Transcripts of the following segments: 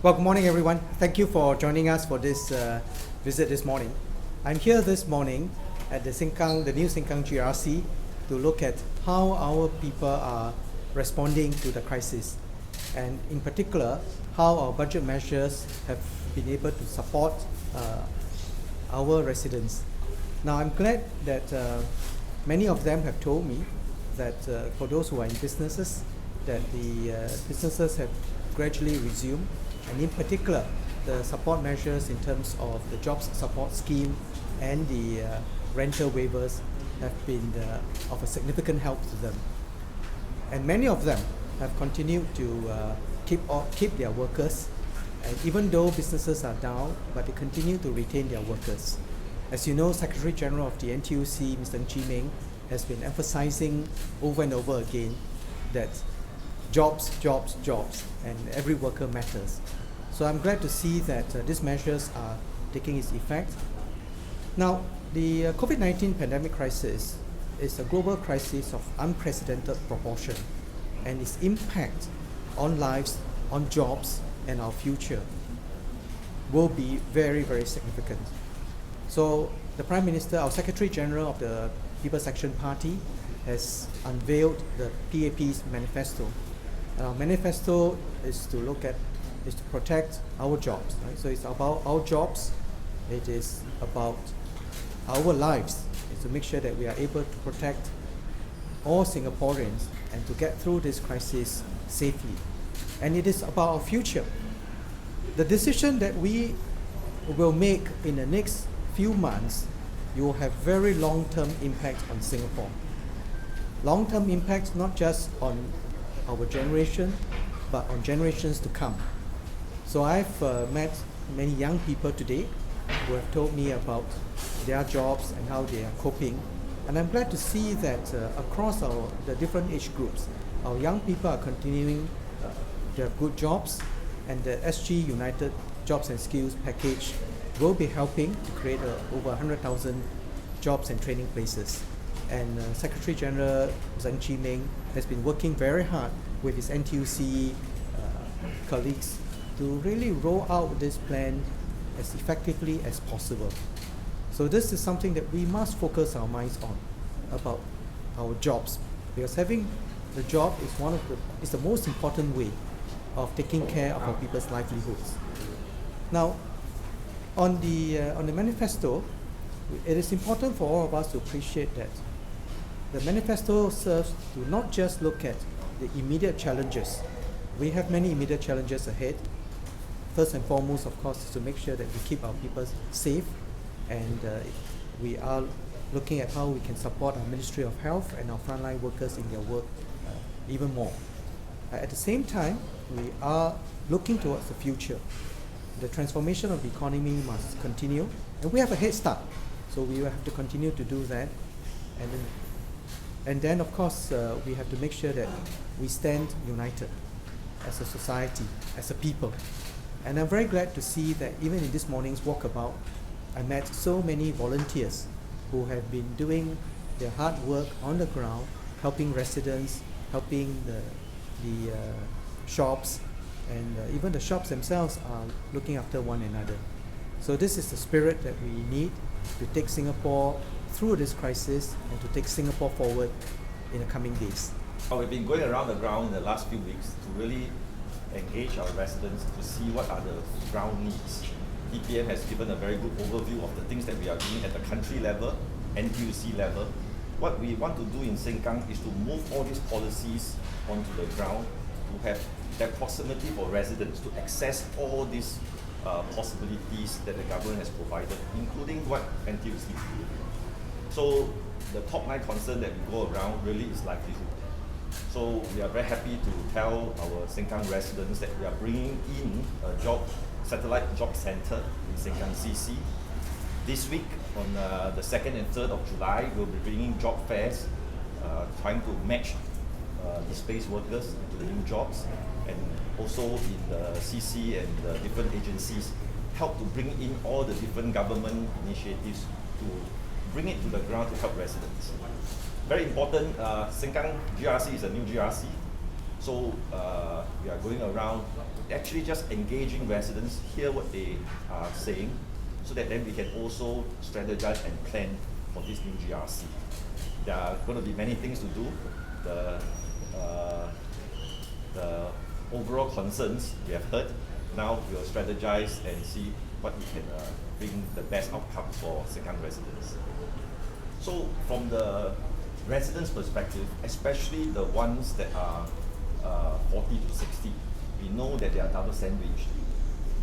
Well, good morning, everyone. Thank you for joining us for this visit this morning. I'm here this morning at the new Sengkang GRC to look at how our people are responding to the crisis, and in particular, how our budget measures have been able to support our residents. Now, I'm glad that many of them have told me that for those who are in businesses, that the businesses have gradually resumed, and in particular, the support measures in terms of the jobs support scheme and the rental waivers have been of a significant help to them. And many of them have continued to keep their workers, and even though businesses are down, but they continue to retain their workers. As you know, Secretary General of the NTUC, Mr. Meng, has been emphasizing over and over again that jobs, and every worker matters. So I'm glad to see that these measures are taking its effect. Now, the COVID-19 pandemic crisis is a global crisis of unprecedented proportion, and its impact on lives, on jobs, and our future will be very, very significant. So the Prime Minister, our Secretary General of the People's Action Party, has unveiled the PAP's manifesto. And our manifesto is to protect our jobs. Right? So it's about our jobs, it is about our lives. It's to make sure that we are able to protect all Singaporeans and to get through this crisis safely. And it is about our future. The decision that we will make in the next few months, you will have very long-term impact on Singapore. Long-term impact not just on our generation, but on generations to come. So I've met many young people today who have told me about their jobs and how they are coping. And I'm glad to see that across the different age groups, our young people are continuing to have good jobs, and the SG United Jobs and Skills package will be helping to create over 100,000 jobs and training places. And Secretary General Meng has been working very hard with his NTUC colleagues to really roll out this plan as effectively as possible. So this is something that we must focus our minds on, about our jobs, because having the job is the most important way of taking care of our people's livelihoods. Now, on the manifesto, it is important for all of us to appreciate that the manifesto serves to not just look at the immediate challenges. We have many immediate challenges ahead. First and foremost, of course, is to make sure that we keep our people safe, and we are looking at how we can support our Ministry of Health and our frontline workers in their work even more. At the same time, we are looking towards the future. The transformation of the economy must continue, and we have a head start, so we will have to continue to do that. And then, of course, we have to make sure that we stand united as a society, as a people. And I'm very glad to see that even in this morning's walkabout, I met so many volunteers who have been doing their hard work on the ground, helping residents, helping the shops, and even the shops themselves are looking after one another. So this is the spirit that we need to take Singapore through this crisis and to take Singapore forward in the coming days. We've been going around the ground in the last few weeks to really engage our residents to see what are the ground needs. DPM has given a very good overview of the things that we are doing at the country level, NTUC level. What we want to do in Sengkang is to move all these policies onto the ground, to have that proximity for residents to access all these possibilities that the government has provided, including what NTUC is doing. So the top line concern that we go around really is livelihood. So we are very happy to tell our Sengkang residents that we are bringing in a satellite job center in Sengkang CC. This week, on the 2nd and 3rd of July, we'll be bringing job fairs, trying to match displaced workers into the new jobs, and also in the CC and the different agencies, help to bring in all the different government initiatives to bring it to the ground to help residents. Very important, Sengkang GRC is a new GRC, So we are going around actually just engaging residents, hear what they are saying, so that then we can also strategize and plan for this new GRC. There are going to be many things to do. The overall concerns we have heard. Now we will strategize and see what we can bring the best outcome for Sengkang residents. So from the residents' perspective, especially the ones that are 40 to 60, we know that they are double sandwiched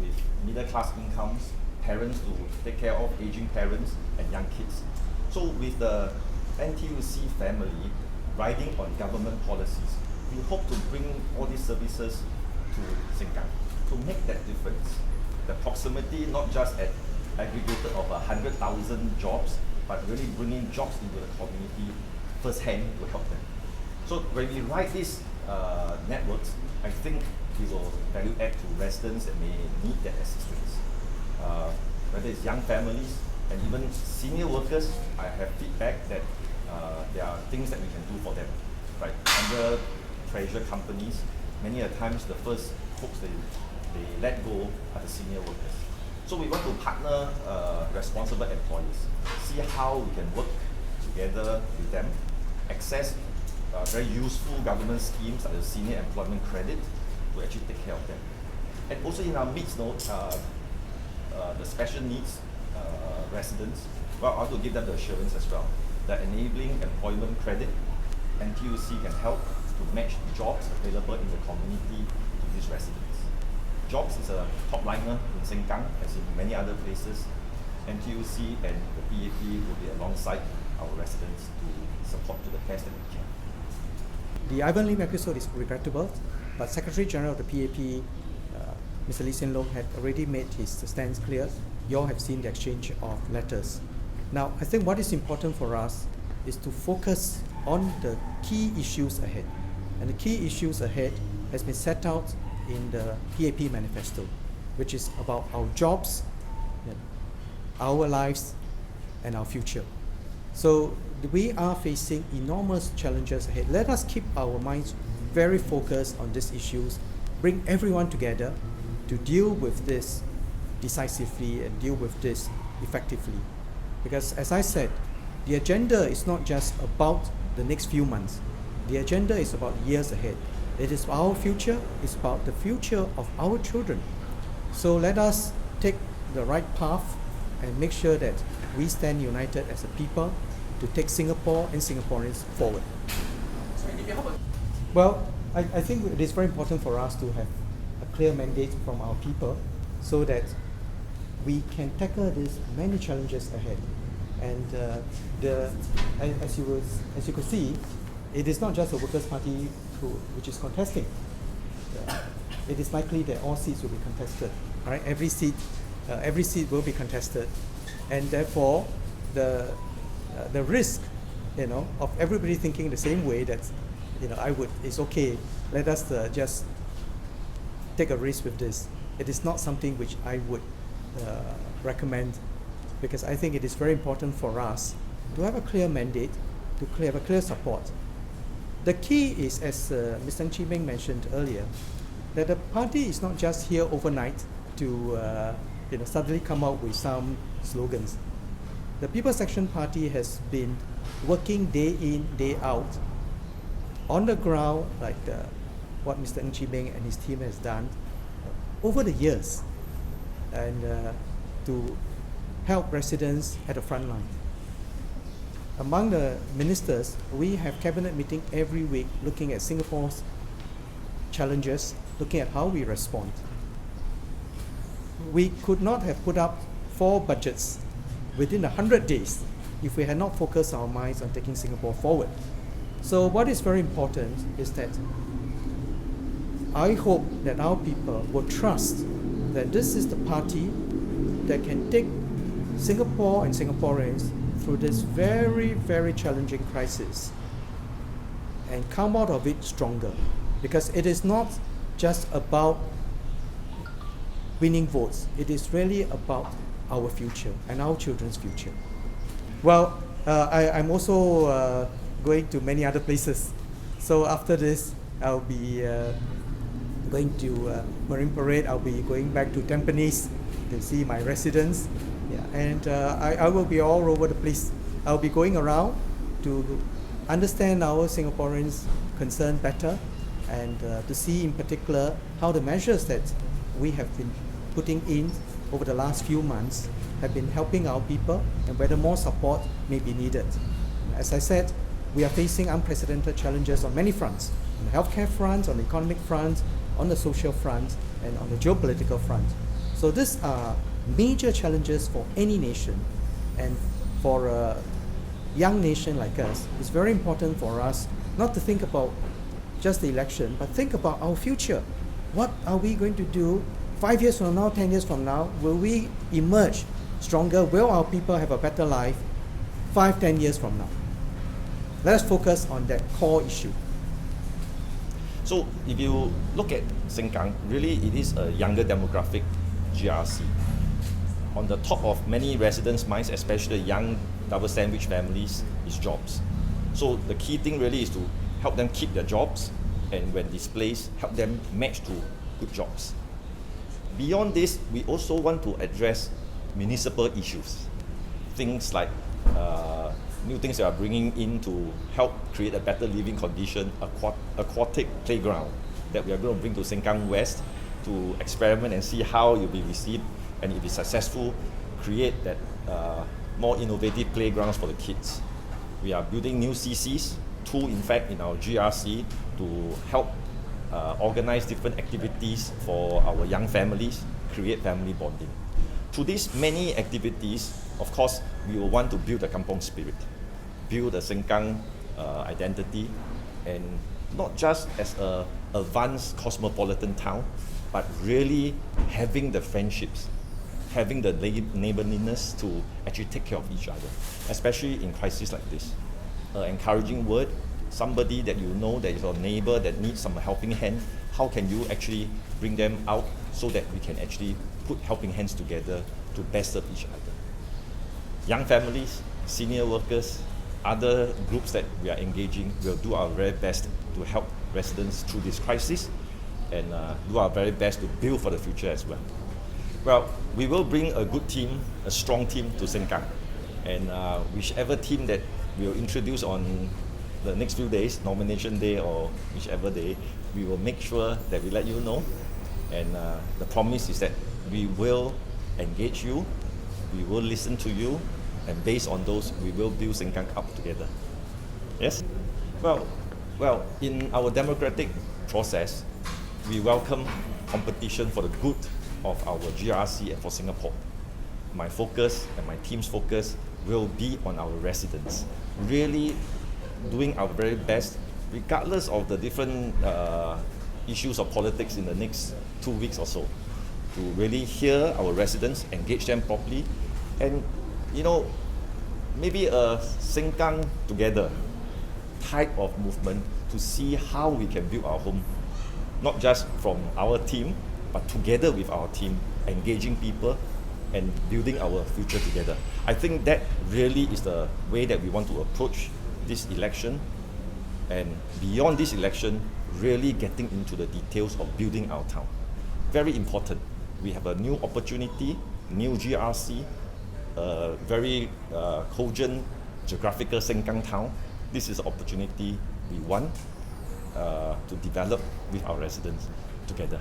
with middle class incomes, parents to take care of, aging parents and young kids. So with the NTUC family riding on government policies, we hope to bring all these services to Sengkang to make that difference. The proximity, not just at aggregated of 100,000 jobs, but really bringing jobs into the community firsthand to help them. So when we ride these networks, I think we will value add to residents that may need that assistance. Whether it's young families and even senior workers, I have feedback that there are things that we can do for them. Right? Under treasure companies, many a times the first folks they let go are the senior workers. So we want to partner responsible employers, see how we can work together with them, access very useful government schemes like the senior employment credit to actually take care of them. And also in our midst, the special needs residents, well, I want to give them the assurance as well that enabling employment credit, NTUC can help to match jobs available in the community to these residents. Jobs is a top liner in Sengkang, as in many other places. NTUC and the PAP will be alongside our residents to support to the best that we can. The Ivan Lim episode is regrettable, but Secretary General of the PAP, Mr. Lee Hsien Loong, had already made his stance clear. You all have seen the exchange of letters. Now, I think what is important for us is to focus on the key issues ahead. And the key issues ahead has been set out in the PAP manifesto, which is about our jobs, our lives, and our future. So we are facing enormous challenges ahead. Let us keep our minds very focused on these issues, bring everyone together to deal with this decisively and deal with this effectively. Because as I said, the agenda is not just about the next few months. The agenda is about years ahead. It is our future, it's about the future of our children. So let us take the right path and make sure that we stand united as a people to take Singapore and Singaporeans forward. Well, I think it is very important for us to have a clear mandate from our people so that we can tackle these many challenges ahead. And as you could see, it is not just the Workers' Party which is contesting. It is likely that all seats will be contested. Right? Every seat will be contested, and therefore the risk, of everybody thinking the same way that, it's okay. Let us just take a risk with this. It is not something which I would recommend, because I think it is very important for us to have a clear mandate, to have a clear support. The key is, as Mr. Chee Meng mentioned earlier, that the party is not just here overnight to suddenly come out with some slogans. The People's Action Party has been working day in, day out, on the ground, like what Mr. Chee Meng and his team has done over the years, and to help residents at the front line. Among the ministers, we have cabinet meeting every week looking at Singapore's challenges, looking at how we respond. We could not have put up 4 budgets within 100 days if we had not focused our minds on taking Singapore forward. So what is very important is that I hope that our people will trust that this is the party that can take Singapore and Singaporeans through this very, very challenging crisis and come out of it stronger. Because it is not just about winning votes. It is really about our future and our children's future. Well, I'm also going to many other places. So after this, I'll be going to Marine Parade. I'll be going back to Tampines to see my residents. Yeah, and I will be all over the place. I'll be going around to understand our Singaporeans' concern better, and to see in particular how the measures that we have been putting in over the last few months have been helping our people, and whether more support may be needed. As I said, we are facing unprecedented challenges on many fronts: on the healthcare front, on the economic front, on the social front, and on the geopolitical front. So these are major challenges for any nation, and for a young nation like us, it's very important for us not to think about just the election, but think about our future. What are we going to do 5 years from now, 10 years from now? Will we emerge stronger? Will our people have a better life 5, 10 years from now? Let us focus on that core issue. So if you look at Sengkang, really it is a younger demographic GRC. On the top of many residents' minds, especially young double sandwich families, is jobs. So the key thing really is to help them keep their jobs, and when displaced, help them match to good jobs. Beyond this, we also want to address municipal issues. Things like new things that are bringing in to help create a better living condition, aquatic playground that we are going to bring to Sengkang West to experiment and see how it will be received, and if it's successful, create that more innovative playgrounds for the kids. We are building new CCs, two in fact in our GRC, to help organize different activities for our young families, create family bonding. Through these many activities, of course, we will want to build the kampong spirit, build the Sengkang identity, and not just as a advanced cosmopolitan town, but really having the friendships, having the neighborliness to actually take care of each other, especially in crises like this. Encouraging word, somebody that you know that is your neighbor that needs some helping hand, how can you actually bring them out so that we can actually put helping hands together to best serve each other. Young families, senior workers, other groups that we are engaging will do our very best to help residents through this crisis, and do our very best to build for the future as well. Well, we will bring a good team, a strong team to Sengkang, and whichever team that we'll introduce on the next few days, nomination day or whichever day, we will make sure that we let you know, and the promise is that we will engage you, we will listen to you, and based on those, we will build Sengkang up together. Yes? Well, in our democratic process, we welcome competition for the good of our GRC and for Singapore. My focus and my team's focus will be on our residents, really doing our very best, regardless of the different issues of politics in the next 2 weeks or so, to really hear our residents, engage them properly, and maybe a Sengkang together type of movement to see how we can build our home, not just from our team, but together with our team, engaging people and building our future together. I think that really is the way that we want to approach this election, and beyond this election, really getting into the details of building our town. Very important. We have a new opportunity, new GRC, a very cogent geographical Sengkang town. This is an opportunity we want to develop with our residents together.